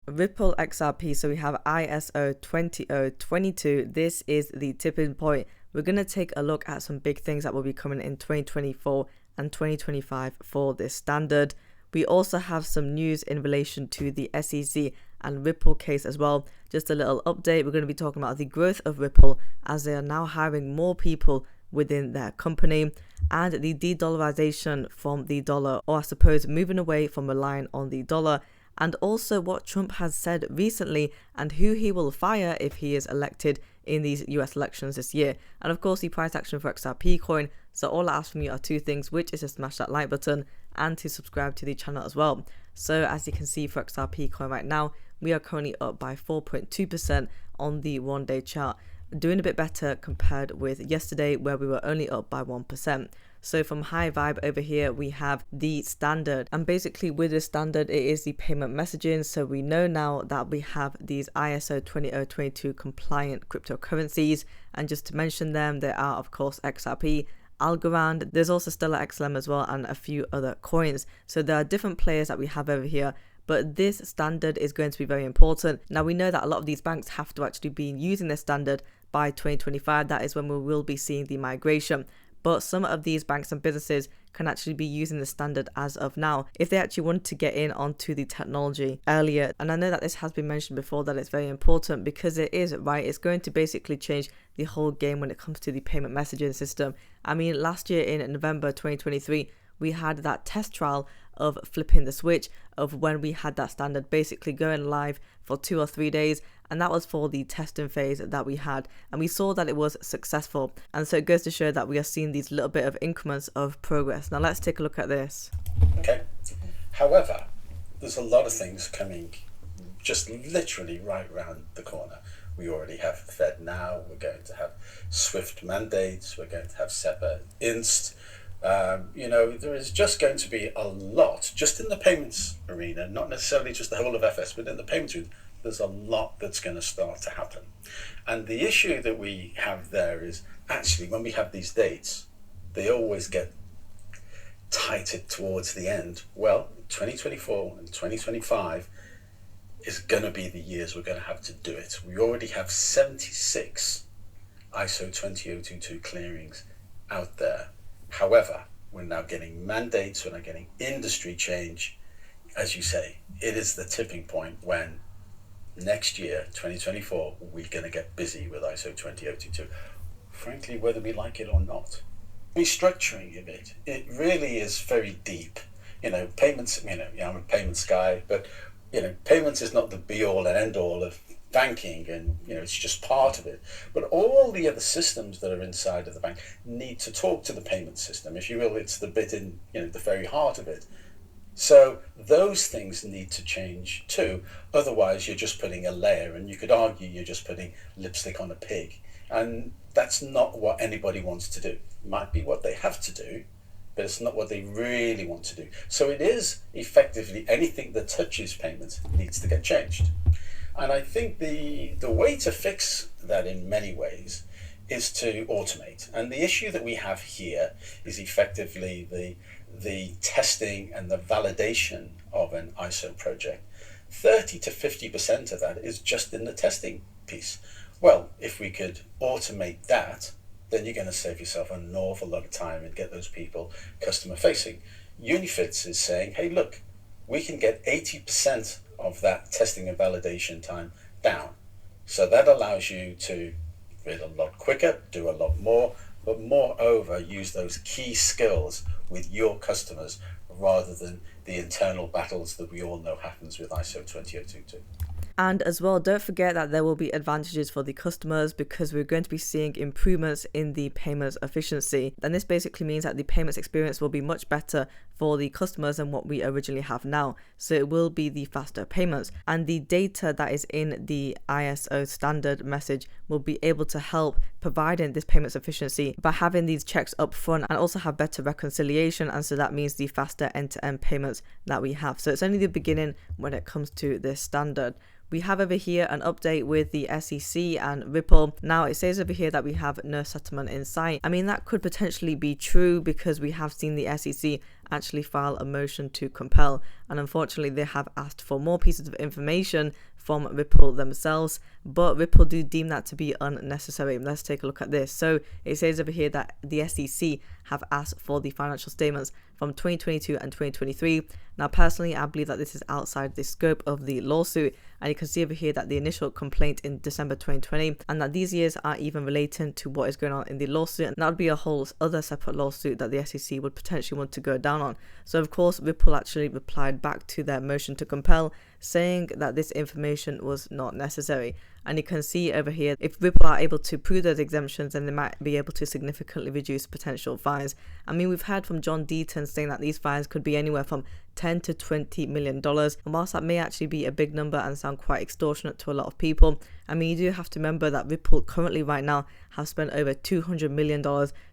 Ripple XRP, so we have ISO 20022. This is the tipping point. We're going to take a look at some big things that will be coming in 2024 and 2025 for this standard. We also have some news in relation to the SEC and Ripple case as well. Just a little update. We're going to be talking about the growth of Ripple as they are now hiring more people within their company, and the de-dollarization from the dollar, or I suppose moving away from relying on the dollar, and also what Trump has said recently and who he will fire if he is elected in these US elections this year. And of course the price action for XRP coin. So all I ask from you are two things, which is to smash that like button and to subscribe to the channel as well. So as you can see for XRP coin right now, we are currently up by 4.2% on the 1-day chart, doing a bit better compared with yesterday where we were only up by 1%. So from high vibe over here, we have the standard, and basically with the standard, it is the payment messaging. So we know now that we have these ISO 20022 compliant cryptocurrencies, and just to mention them, there are of course XRP, Algorand, there's also Stellar XLM as well, and a few other coins. So there are different players that we have over here, but this standard is going to be very important. Now we know that a lot of these banks have to actually be using this standard by 2025. That is when we will be seeing the migration. But some of these banks and businesses can actually be using the standard as of now if they actually want to get in onto the technology earlier. And I know that this has been mentioned before, that it's very important because it is, right? It's going to basically change the whole game when it comes to the payment messaging system. I mean, last year in November 2023, we had that test trial of flipping the switch, of when we had that standard basically going live for 2 or 3 days, and that was for the testing phase that we had, and we saw that it was successful. And so it goes to show that we are seeing these little bit of increments of progress. Now let's take a look at this. Okay, however, there's a lot of things coming just literally right around the corner. We already have Fed now, we're going to have SWIFT mandates, we're going to have SEPA Inst. There is just going to be a lot, just in the payments arena, not necessarily just the whole of FS, but in the payments arena, there's a lot that's going to start to happen. And the issue that we have there is actually when we have these dates, they always get tighter towards the end. Well, 2024 and 2025 is going to be the years we're going to have to do it. We already have 76 ISO 20022 clearings out there. However, we're now getting mandates, we're now getting industry change. As you say, it is the tipping point when next year, 2024, we're going to get busy with ISO 20022. Frankly, whether we like it or not. Restructuring of it, it really is very deep. Payments, I'm a payments guy, but, payments is not the be all and end all of banking, and it's just part of it, but all the other systems that are inside of the bank need to talk to the payment system, if you will. It's the bit in the very heart of it. So those things need to change too, otherwise you're just putting a layer, and you could argue you're just putting lipstick on a pig, and that's not what anybody wants to do. It might be what they have to do, but it's not what they really want to do. So it is effectively anything that touches payments needs to get changed. And I think the way to fix that in many ways is to automate. And the issue that we have here is effectively the testing and the validation of an ISO project. 30 to 50% of that is just in the testing piece. Well, if we could automate that, then you're going to save yourself an awful lot of time and get those people customer facing. Unifits is saying, hey, look, we can get 80% of that testing and validation time down. So that allows you to read a lot quicker, do a lot more, but moreover, use those key skills with your customers rather than the internal battles that we all know happens with ISO 20022. And as well, don't forget that there will be advantages for the customers because we're going to be seeing improvements in the payments efficiency. And this basically means that the payments experience will be much better for the customers than what we originally have now. So it will be the faster payments, and the data that is in the ISO standard message will be able to help providing this payments efficiency by having these checks up front, and also have better reconciliation. And so that means the faster end-to-end payments that we have. So it's only the beginning when it comes to this standard. We have over here an update with the SEC and Ripple. Now it says over here that we have no settlement in sight. I mean, that could potentially be true because we have seen the SEC actually file a motion to compel, and unfortunately they have asked for more pieces of information from Ripple themselves, but Ripple do deem that to be unnecessary. Let's take a look at this. So it says over here that the SEC have asked for the financial statements from 2022 and 2023. Now personally, I believe that this is outside the scope of the lawsuit, and you can see over here that the initial complaint in December 2020, and that these years are even relating to what is going on in the lawsuit, and that would be a whole other separate lawsuit that the SEC would potentially want to go down on. So of course Ripple actually replied back to their motion to compel, saying that this information was not necessary. And you can see over here, if Ripple are able to prove those exemptions, then they might be able to significantly reduce potential fines. I mean, we've heard from John Deaton saying that these fines could be anywhere from $10 to $20 million. And whilst that may actually be a big number and sound quite extortionate to a lot of people, I mean, you do have to remember that Ripple currently right now have spent over $200 million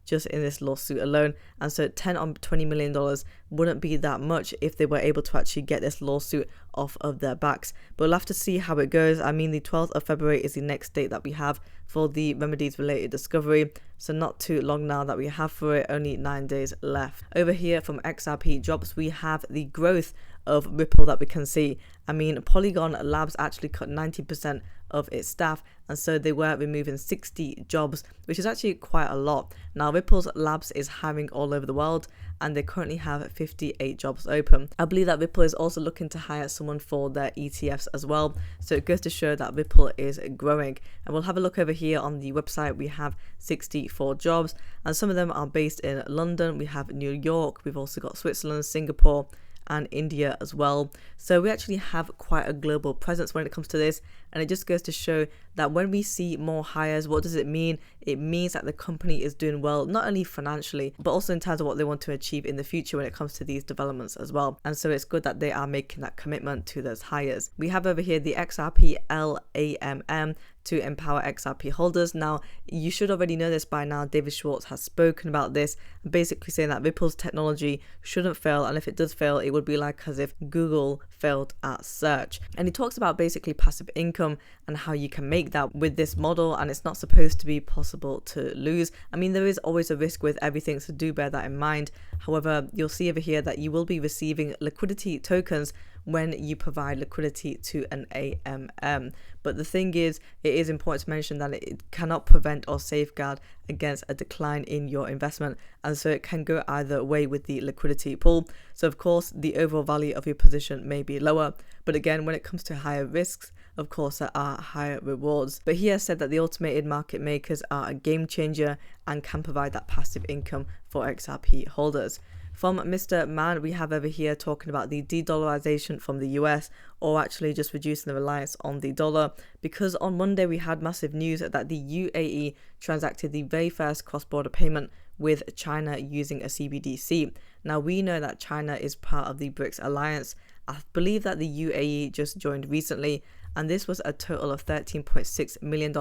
just in this lawsuit alone. And so $10 or $20 million wouldn't be that much if they were able to actually get this lawsuit off of their backs. But we'll have to see how it goes. I mean, the 12th of February is the next date that we have for the remedies related discovery. So not too long now that we have for it, only 9 days left. Over here from XRP Drops, we have the growth of Ripple that we can see. I mean, Polygon Labs actually cut 90% of its staff, and so they were removing 60 jobs, which is actually quite a lot. Now Ripple's Labs is hiring all over the world, and they currently have 58 jobs open. I believe that Ripple is also looking to hire someone for their ETFs as well, so it goes to show that Ripple is growing. And we'll have a look over here on the website. We have 64 jobs, and some of them are based in London. We have New York, we've also got Switzerland, Singapore, and India as well. So we actually have quite a global presence when it comes to this, and it just goes to show that when we see more hires, what does it mean? It means that the company is doing well, not only financially, but also in terms of what they want to achieve in the future when it comes to these developments as well. And so it's good that they are making that commitment to those hires. We have over here the XRPL AMM to empower XRP holders. Now, you should already know this by now. David Schwartz has spoken about this, basically saying that Ripple's technology shouldn't fail, and if it does fail, it would be like as if Google failed at search. And he talks about basically passive income and how you can make that with this model, and it's not supposed to be possible to lose. I mean, there is always a risk with everything, so do bear that in mind. However, you'll see over here that you will be receiving liquidity tokens when you provide liquidity to an AMM. But the thing is, it is important to mention that it cannot prevent or safeguard against a decline in your investment, and so it can go either way with the liquidity pool. So of course, the overall value of your position may be lower, but again, when it comes to higher risks, of course there are higher rewards. But he has said that the automated market makers are a game changer and can provide that passive income for XRP holders. From Mr. Mann, we have over here talking about the de-dollarization from the US, or actually just reducing the reliance on the dollar, because on Monday we had massive news that the UAE transacted the very first cross-border payment with China using a CBDC. Now we know that China is part of the BRICS alliance. I believe that the UAE just joined recently, and this was a total of $13.6 million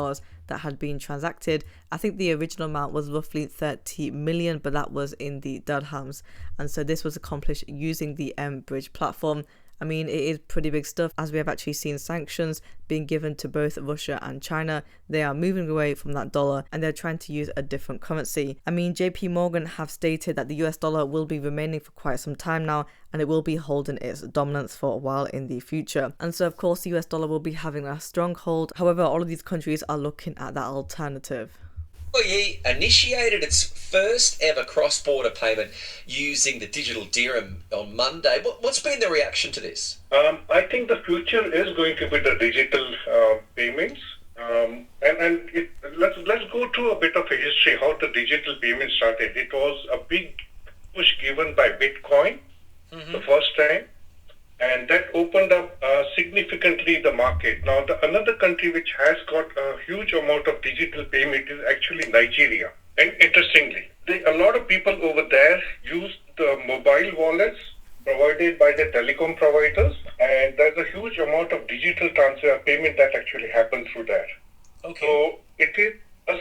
that had been transacted. I think the original amount was roughly 30 million, but that was in the dirhams. And so this was accomplished using the M-Bridge platform. I mean, it is pretty big stuff, as we have actually seen sanctions being given to both Russia and China. They are moving away from that dollar, and they're trying to use a different currency. I mean, JP Morgan have stated that the US dollar will be remaining for quite some time now, and it will be holding its dominance for a while in the future. And so of course the US dollar will be having a strong hold. However, all of these countries are looking at that alternative. UAE initiated its first ever cross-border payment using the digital dirham on Monday. What's been the reaction to this? I think the future is going to be the digital payments. Let's go to a bit of a history how the digital payment started. It was a big push given by Bitcoin the first time, and that opened up significantly the market. Now, another country which has got a huge amount of digital payment is actually Nigeria. And interestingly, a lot of people over there use the mobile wallets provided by the telecom providers, and there's a huge amount of digital transfer payment that actually happens through there. Okay. So it is, as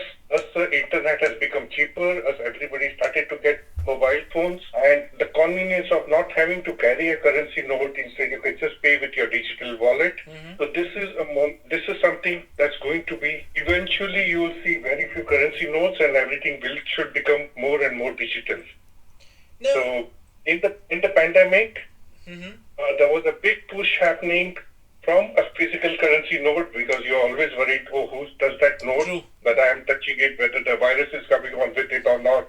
the internet has become cheaper, as everybody started to get mobile phones, and the convenience of not having to carry a currency note, instead you can just pay with your digital wallet. So this is something that's going to be, eventually you will see very few currency notes, and everything should become more and more digital. No. So in pandemic, there was a big push happening from a physical currency node, because you're always worried, oh, who does that node, that I am touching it, whether the virus is coming on with it or not.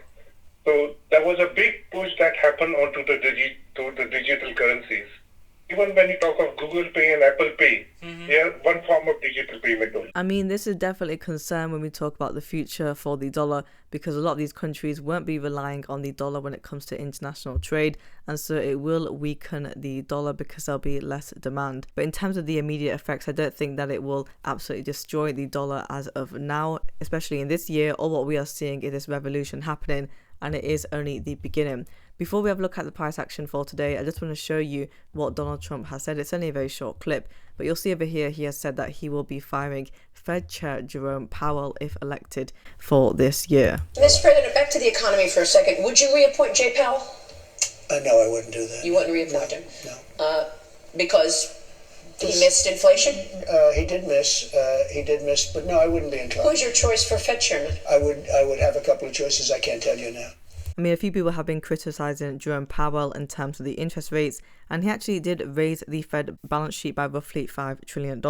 So there was a big push that happened onto the digital currencies. Even when you talk of Google Pay and Apple Pay, they are one form of digital payment only. I mean, this is definitely a concern when we talk about the future for the dollar, because a lot of these countries won't be relying on the dollar when it comes to international trade, and so it will weaken the dollar because there'll be less demand. But in terms of the immediate effects, I don't think that it will absolutely destroy the dollar as of now, especially in this year. All what we are seeing is this revolution happening, and it is only the beginning. Before we have a look at the price action for today, I just want to show you what Donald Trump has said. It's only a very short clip, but you'll see over here he has said that he will be firing Fed Chair Jerome Powell if elected for this year. Mr. President, back to the economy for a second. Would you reappoint Jay Powell? No, I wouldn't do that. You wouldn't reappoint him? No. Because he missed inflation? He did miss, but no, I wouldn't be inclined. Who's your choice for Fed Chairman? I would have a couple of choices. I can't tell you now. I mean, a few people have been criticizing Jerome Powell in terms of the interest rates, and he actually did raise the Fed balance sheet by roughly $5 trillion,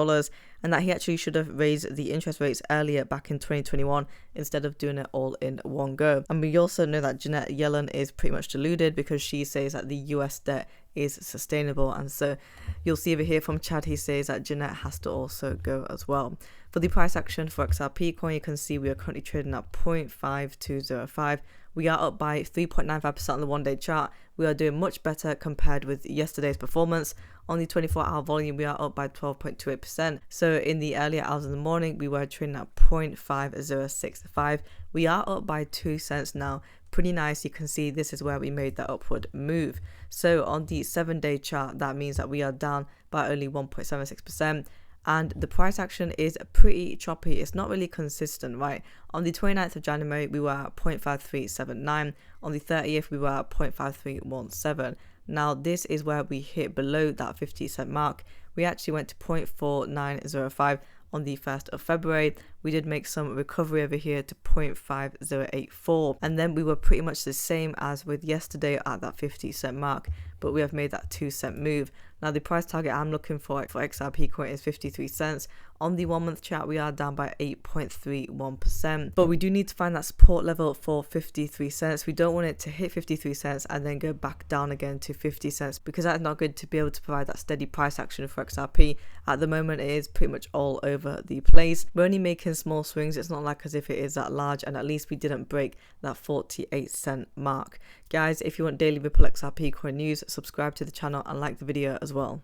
and that he actually should have raised the interest rates earlier back in 2021 instead of doing it all in one go. And we also know that Janet Yellen is pretty much deluded because she says that the US debt is sustainable, and so you'll see over here from Chad, he says that Janet has to also go as well. For the price action for XRP coin, you can see we are currently trading at 0.5205. We are up by 3.95% on the one-day chart. We are doing much better compared with yesterday's performance. On the 24-hour volume, we are up by 12.28%. So in the earlier hours of the morning, we were trading at 0.5065. We are up by 2 cents now. Pretty nice. You can see this is where we made that upward move. So on the 7-day chart, that means that we are down by only 1.76%. And the price action is pretty choppy. It's not really consistent, right? On the 29th of January, we were at 0.5379. On the 30th, we were at 0.5317. Now, this is where we hit below that 50-cent mark. We actually went to 0.4905 on the 1st of February. We did make some recovery over here to 0.5084. And then we were pretty much the same as with yesterday at that 50-cent mark. But we have made that 2-cent move. Now, the price target I'm looking for XRP coin is 53 cents. On the 1 month chart, we are down by 8.31%. But we do need to find that support level for 53 cents. We don't want it to hit 53 cents and then go back down again to 50 cents, because that's not good to be able to provide that steady price action for XRP. At the moment, it is pretty much all over the place. We're only making small swings. It's not like as if it is that large, and at least we didn't break that 48-cent mark. Guys, if you want daily Ripple XRP coin news, subscribe to the channel and like the video as well.